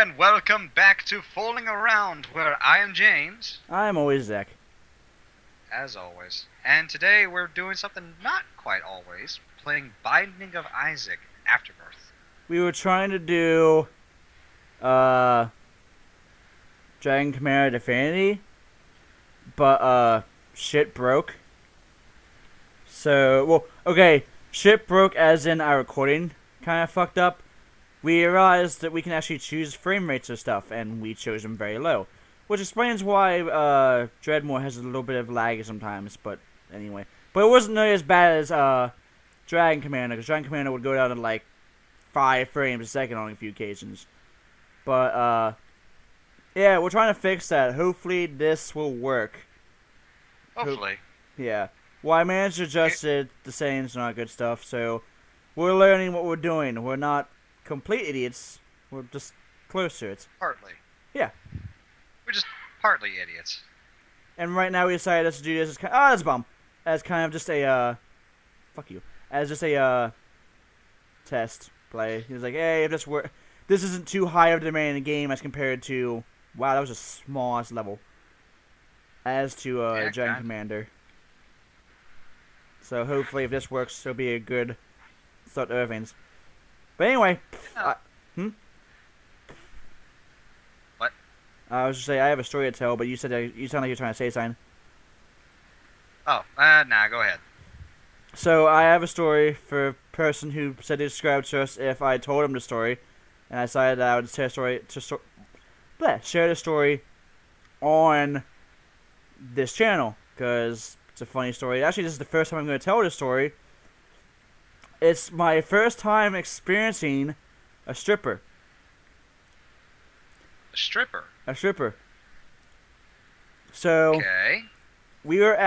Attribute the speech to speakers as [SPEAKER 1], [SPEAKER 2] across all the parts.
[SPEAKER 1] and welcome back to Fooling Around, where I am James,
[SPEAKER 2] I'm always Zach.
[SPEAKER 1] as always. And today we're doing something not quite always, playing Binding of Isaac Afterbirth.
[SPEAKER 2] We were trying to do Dragon Commander Infinity, but shit broke. Shit broke as in our recording kind of fucked up. We realized that we can actually choose frame rates of stuff, and we chose them very low. Which explains why Dreadmore has a little bit of lag sometimes, but anyway. But it wasn't nearly as bad as Dragon Commander, because Dragon Commander would go down to like 5 frames a second on a few occasions. But, yeah, we're trying to fix that. Hopefully this will work.
[SPEAKER 1] Hopefully.
[SPEAKER 2] Yeah. Well, I managed to adjust it, the settings and all that good stuff, so we're learning what we're doing. We're not complete idiots. We're just close to it.
[SPEAKER 1] Partly.
[SPEAKER 2] Yeah.
[SPEAKER 1] We're just partly idiots.
[SPEAKER 2] And right now we decided to do this as kind of, that's a bum. As kind of just a, fuck you. As just a, test play. He was like, hey, if this isn't too high of a demand in the game as compared to, wow, that was the smallest level. As to, Dragon Commander. So hopefully if this works, it'll be a good start to everything. But anyway,
[SPEAKER 1] What?
[SPEAKER 2] I was just saying I have a story to tell, but you said you sound like you're trying to say something.
[SPEAKER 1] Oh, nah, go ahead.
[SPEAKER 2] So I have a story for a person who said they subscribed to us if I told him the story, and I decided that I would share the story on this channel because it's a funny story. Actually, this is the first time I'm going to tell this story. It's my first time experiencing a stripper.
[SPEAKER 1] A stripper?
[SPEAKER 2] A stripper. So,
[SPEAKER 1] Okay.
[SPEAKER 2] we were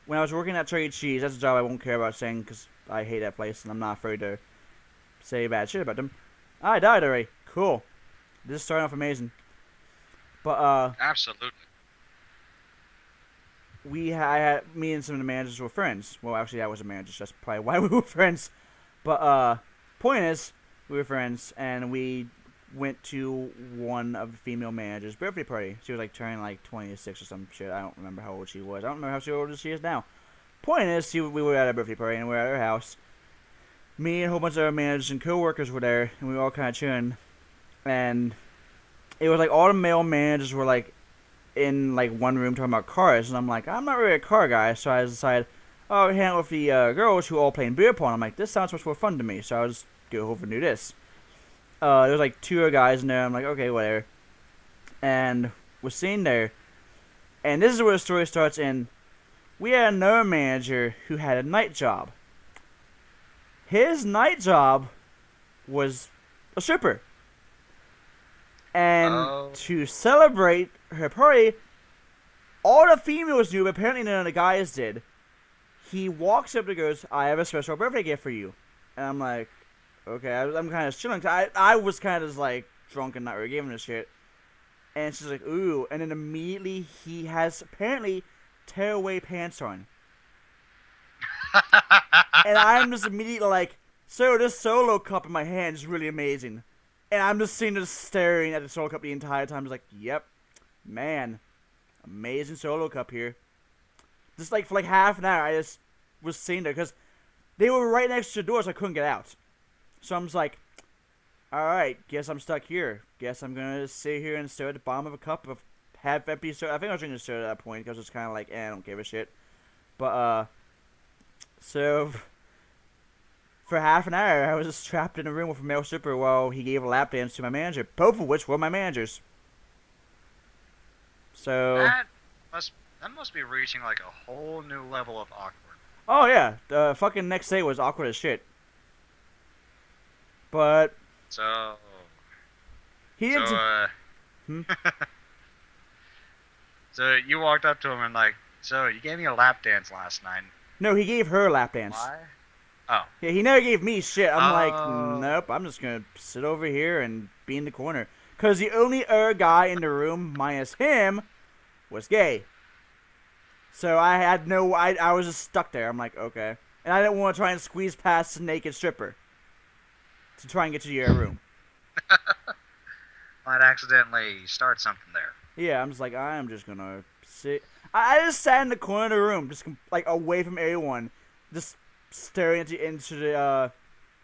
[SPEAKER 2] when I was working at Chuck E. Cheese, that's a job I won't care about saying because I hate that place and I'm not afraid to say bad shit about them. I died already. Cool. This is starting off amazing. But,
[SPEAKER 1] Absolutely.
[SPEAKER 2] me and some of the managers were friends. Well, actually, I was a manager, so that's probably why we were friends. But, point is, we were friends, and we went to one of the female managers' birthday party. She was, like, turning, like, 26 or some shit. I don't remember how old she was. I don't remember how old she is now. Point is, we were at a birthday party, and we were at her house. Me and a whole bunch of other managers and co-workers were there, and we were all kind of chilling. And it was, like, all the male managers were, like, in like one room talking about cars, and I'm like, I'm not really a car guy, so I decided, oh, hang out with the girls who all playing beer pong. I'm like, this sounds much more fun to me, so I'll just go over and do this. There was like 2 other guys in there. I'm like, okay, whatever. And we're sitting there, and this is where the story starts. In we had another manager who had a night job. His night job was a stripper. And to celebrate her party, all the females knew, but apparently none of the guys did. He walks up and goes, I have a special birthday gift for you. And I'm like, okay, I'm kind of chilling. I was kind of just like drunk and not really giving a shit. And she's like, ooh. And then immediately he has apparently tearaway pants on. And I'm just immediately like, so this solo cup in my hand is really amazing. And I'm just sitting there staring at the solo cup the entire time. Just like, yep, man, amazing solo cup here. Just like for like half an hour, I just was sitting there because they were right next to the door, so I couldn't get out. So I'm just like, all right, guess I'm stuck here. Guess I'm gonna sit here and stare at the bottom of a cup of half-empty soda. I think I was drinking soda at that point because it's kind of like, I don't give a shit. But so. For half an hour, I was just trapped in a room with a male stripper while he gave a lap dance to my manager, both of which were my managers. So
[SPEAKER 1] That must be reaching like a whole new level of awkward.
[SPEAKER 2] oh yeah, the fucking next day was awkward as shit. But
[SPEAKER 1] So
[SPEAKER 2] he didn't.
[SPEAKER 1] So you walked up to him and like, so you gave me a lap dance last night.
[SPEAKER 2] No, he gave her a lap dance.
[SPEAKER 1] Why? Oh.
[SPEAKER 2] Yeah, he never gave me shit. I'm like, nope, I'm just gonna sit over here and be in the corner. Cause the only other guy in the room, minus him, was gay. So I had I was just stuck there. I'm like, okay. And I didn't want to try and squeeze past the naked stripper to try and get to your room.
[SPEAKER 1] might accidentally start something there.
[SPEAKER 2] Yeah, I'm just like, I'm just gonna sit. I just sat in the corner of the room, just like away from everyone, just staring into the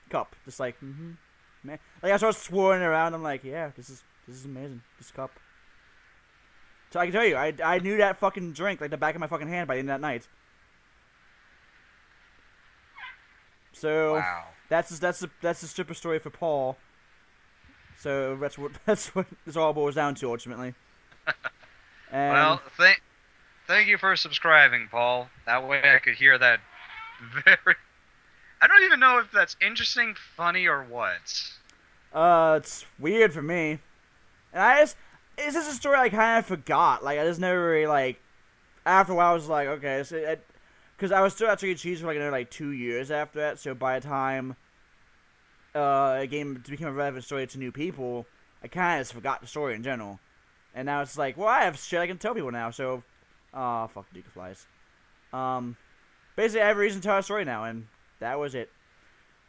[SPEAKER 2] cup, just like, man. Like I started swirling around. I'm like, yeah, this is amazing. This cup. So I can tell you, I knew that fucking drink like the back of my fucking hand by the end of that night. So
[SPEAKER 1] Wow.
[SPEAKER 2] that's the stripper story for Paul. So that's what this all boils down to ultimately. And
[SPEAKER 1] Well, thank you for subscribing, Paul. That way I could hear that very. I don't even know if that's interesting, funny, or what.
[SPEAKER 2] it's weird for me. And I just it's just a story I kind of forgot. Like I just never really like. After a while, I was like, okay, so because I was still at Chuck E. Cheese for like another like 2 years after that. So by the time a game became a relevant story to new people, I kind of just forgot the story in general. And now it's like, well, I have shit I can tell people now. So, fuck Duke of Flies. Basically, I have a reason to tell a story now, and that was it.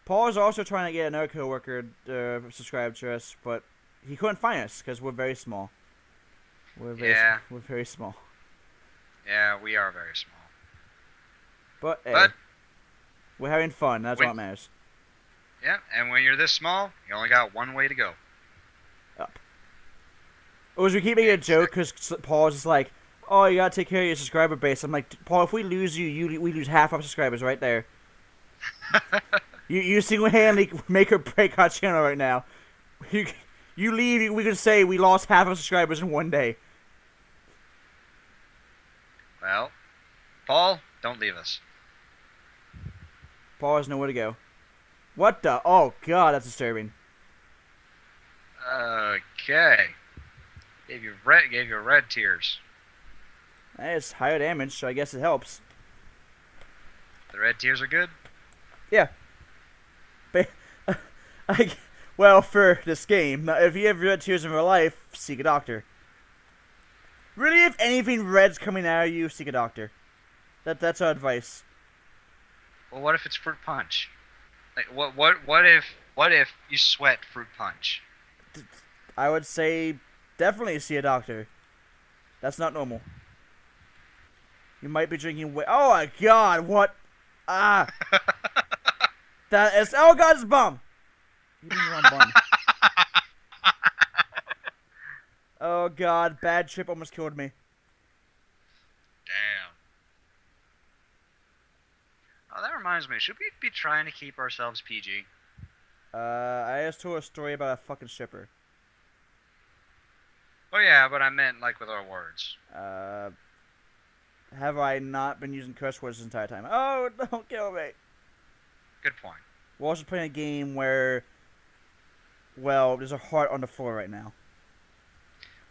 [SPEAKER 2] Paul is also trying to get another coworker subscribed to us, but he couldn't find us because we're very small. We're very small.
[SPEAKER 1] Yeah, we are very small.
[SPEAKER 2] But hey,
[SPEAKER 1] But
[SPEAKER 2] we're having fun. That's
[SPEAKER 1] when,
[SPEAKER 2] what matters.
[SPEAKER 1] yeah, and when you're this small, you only got one way to go.
[SPEAKER 2] Up. Was we keep making a joke because Paul was just like, "Oh, you gotta take care of your subscriber base." I'm like, Paul, if we lose you, we lose half our subscribers right there. You single-handedly make or break our channel right now. You leave, we could say we lost half our subscribers in one day.
[SPEAKER 1] Well, Paul, don't leave us.
[SPEAKER 2] Paul has nowhere to go. What the? Oh god, that's disturbing.
[SPEAKER 1] Okay. Gave you red tears.
[SPEAKER 2] It's higher damage, so I guess it helps.
[SPEAKER 1] The red tears are good.
[SPEAKER 2] Yeah. Well, for this game, if you have red tears in real life, seek a doctor. Really, if anything red's coming out of you, seek a doctor. That's our advice.
[SPEAKER 1] Well, what if it's fruit punch? Like, what if you sweat fruit punch?
[SPEAKER 2] I would say definitely see a doctor. That's not normal. You might be drinking way. Oh my god, what? Ah. That is. Oh god, it's a bum. You didn't wrong bum. Oh god, bad trip almost killed me.
[SPEAKER 1] Damn. Oh, that reminds me. Should we be trying to keep ourselves PG?
[SPEAKER 2] I just told a story about a fucking stripper.
[SPEAKER 1] Oh yeah, but I meant like with our words.
[SPEAKER 2] Have I not been using curse words this entire time? Oh, don't kill me.
[SPEAKER 1] Good point.
[SPEAKER 2] We're also playing a game where, well, there's a heart on the floor right now.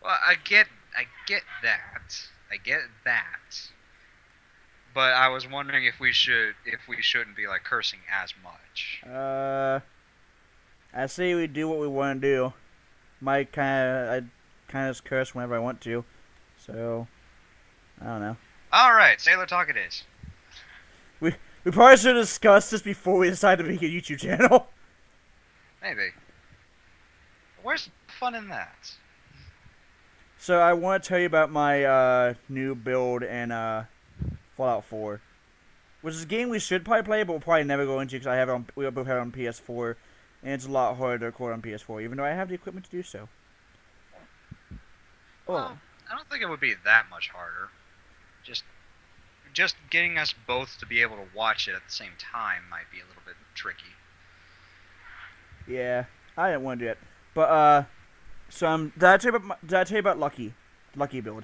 [SPEAKER 1] Well, I get that. But I was wondering if we shouldn't be like cursing as much.
[SPEAKER 2] I say we do what we want to do. I kind of just curse whenever I want to. So, I don't know.
[SPEAKER 1] All right, Sailor Talk it is.
[SPEAKER 2] We probably should have discussed this before we decided to make a YouTube channel.
[SPEAKER 1] Maybe. Where's the fun in that?
[SPEAKER 2] So I want to tell you about my new build in Fallout 4, which is a game we should probably play, but we'll probably never go into because we both have it on PS4, and it's a lot harder to record on PS4, even though I have the equipment to do so.
[SPEAKER 1] Well, I don't think it would be that much harder. Just getting us both to be able to watch it at the same time might be a little bit tricky.
[SPEAKER 2] Yeah, I didn't want to do it, but so did I tell you about Lucky build?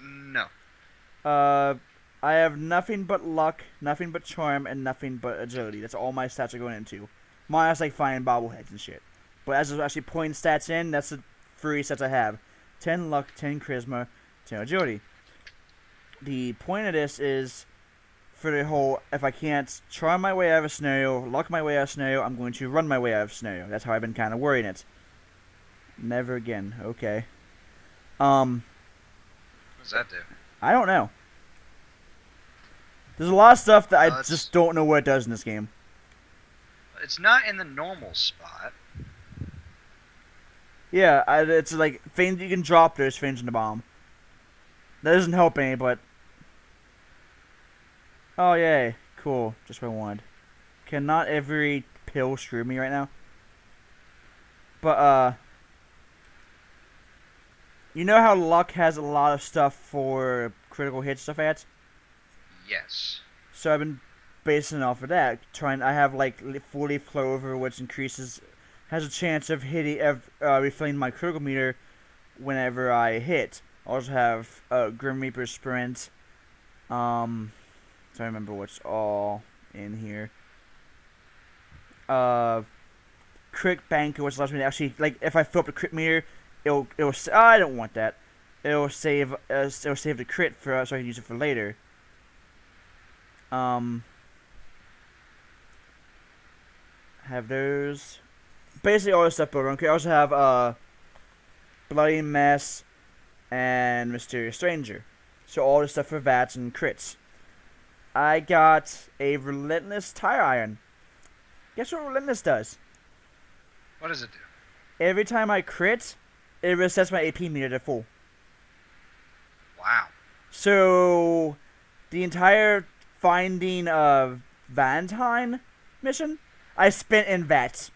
[SPEAKER 1] No.
[SPEAKER 2] I have nothing but luck, nothing but charm, and nothing but agility. That's all my stats are going into. Minus like finding bobbleheads and shit. But as of actually putting stats in, that's the 3 stats I have: 10 luck, 10 charisma, 10 agility. The point of this is for the whole, if I can't charm my way out of a scenario, luck my way out of a scenario, I'm going to run my way out of a scenario. That's how I've been kind of wording it. Never again. Okay.
[SPEAKER 1] What does that do?
[SPEAKER 2] I don't know. There's a lot of stuff that I just don't know what it does in this game.
[SPEAKER 1] It's not in the normal spot.
[SPEAKER 2] Yeah, it's like things you can drop those things in the bomb. That doesn't help any, but oh yay, cool. Just what I wanted. Cannot every pill screw me right now? But you know how luck has a lot of stuff for critical hit stuff at?
[SPEAKER 1] Yes.
[SPEAKER 2] So I've been basing off of that. I have like 40 clover, which has a chance of refilling my critical meter whenever I hit. I also have Grim Reaper Sprint. So I remember what's all in here. Crit Banker, which allows me to actually, like, if I fill up the crit meter, I don't want that. It'll save the crit for so I can use it for later. Have those. Basically all the stuff built around. I also have Bloody Mess and Mysterious Stranger. So all the stuff for VATs and crits. I got a Relentless Tire Iron. Guess what Relentless does?
[SPEAKER 1] What does it do?
[SPEAKER 2] Every time I crit, it resets my AP meter to full.
[SPEAKER 1] Wow.
[SPEAKER 2] So the entire finding of Valentine mission, I spent in VATs.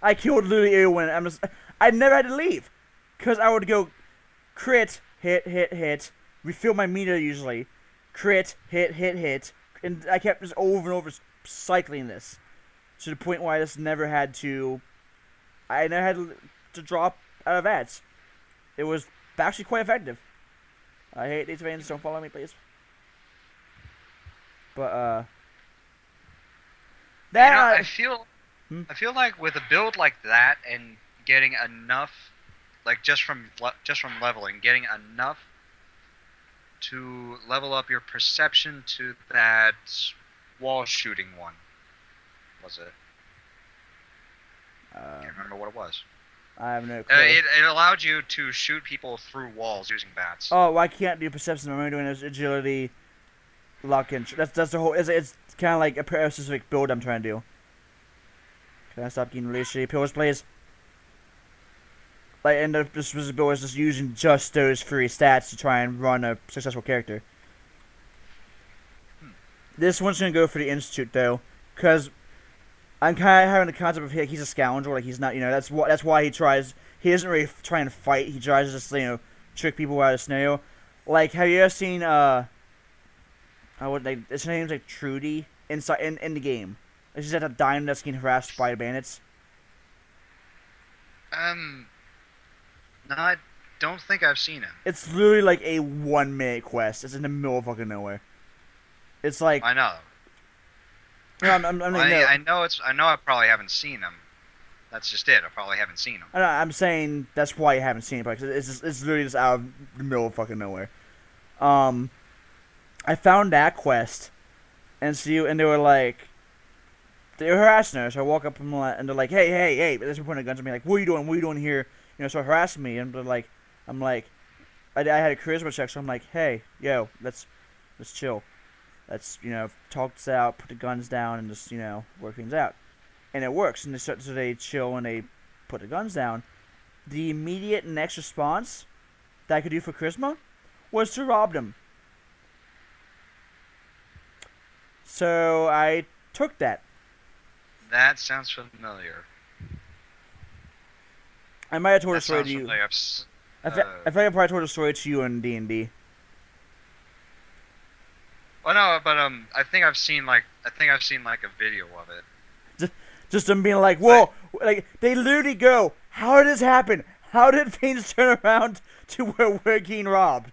[SPEAKER 2] I killed literally everyone. I never had to leave, cause I would go crit, hit, refill my meter usually, crit, hit, and I kept just over and over cycling this to the point where I just never had to. I never had to drop out of ads. It was actually quite effective. I hate these fans. Don't follow me, please. But that
[SPEAKER 1] I feel like with a build like that and getting enough, like just from leveling, getting enough to level up your perception to that wall shooting one. Was it? I can't remember what it was.
[SPEAKER 2] I have no clue.
[SPEAKER 1] It allowed you to shoot people through walls using bats.
[SPEAKER 2] Oh, well, I can't do perception. I'm only doing is agility, luck, and that's the whole. It's kind of like a specific build I'm trying to do. Can I stop getting really shitty pills, please? Like, and the specific build is just using just those 3 stats to try and run a successful character. This one's gonna go for the Institute though, because I'm kind of having the concept of he's a scoundrel, like he's not, that's why he tries. He doesn't really try and fight. He tries to just trick people out of the scenario. Like, have you ever seen his name's like Trudy inside in the game? She's at a dime that's getting harassed by bandits.
[SPEAKER 1] No, I don't think I've seen him.
[SPEAKER 2] It's literally like a 1-minute quest. It's in the middle of fucking nowhere. It's like
[SPEAKER 1] I know.
[SPEAKER 2] No,
[SPEAKER 1] I know I probably haven't seen him. That's just it. I probably haven't seen him.
[SPEAKER 2] I'm saying that's why you haven't seen it, because it's literally just out of the middle of fucking nowhere. I found that quest, and they were harassing her. So I walk up and they're like, hey, they're pointing guns at me, like, what are you doing here? So harassing me, and they're like, I had a charisma check, so I'm like, hey, yo, let's chill. Let's, talk this out, put the guns down, and just, work things out. And it works. And so they chill and they put the guns down. The immediate next response that I could do for charisma was to rob them. So I took that.
[SPEAKER 1] That sounds familiar.
[SPEAKER 2] I might have told a story to you.
[SPEAKER 1] Familiar.
[SPEAKER 2] I think I probably told a story to you in D&D.
[SPEAKER 1] Oh no, but I think I've seen like a video of it.
[SPEAKER 2] Just them being like, whoa, like they literally go, how did this happen? How did things turn around to where we're getting robbed?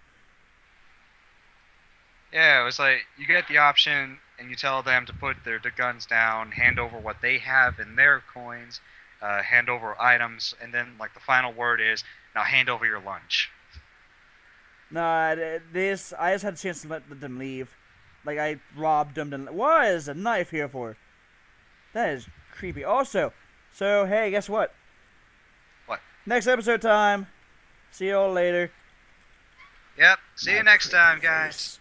[SPEAKER 1] Yeah, it was like you get the option and you tell them to put their guns down, hand over what they have in their coins, hand over items, and then like the final word is, now hand over your lunch.
[SPEAKER 2] Nah, I just had a chance to let them leave. Like, I robbed them. What is a knife here for? That is creepy. Also, so, hey, guess what?
[SPEAKER 1] What?
[SPEAKER 2] Next episode time. See you all later.
[SPEAKER 1] Yep. See you next time, guys.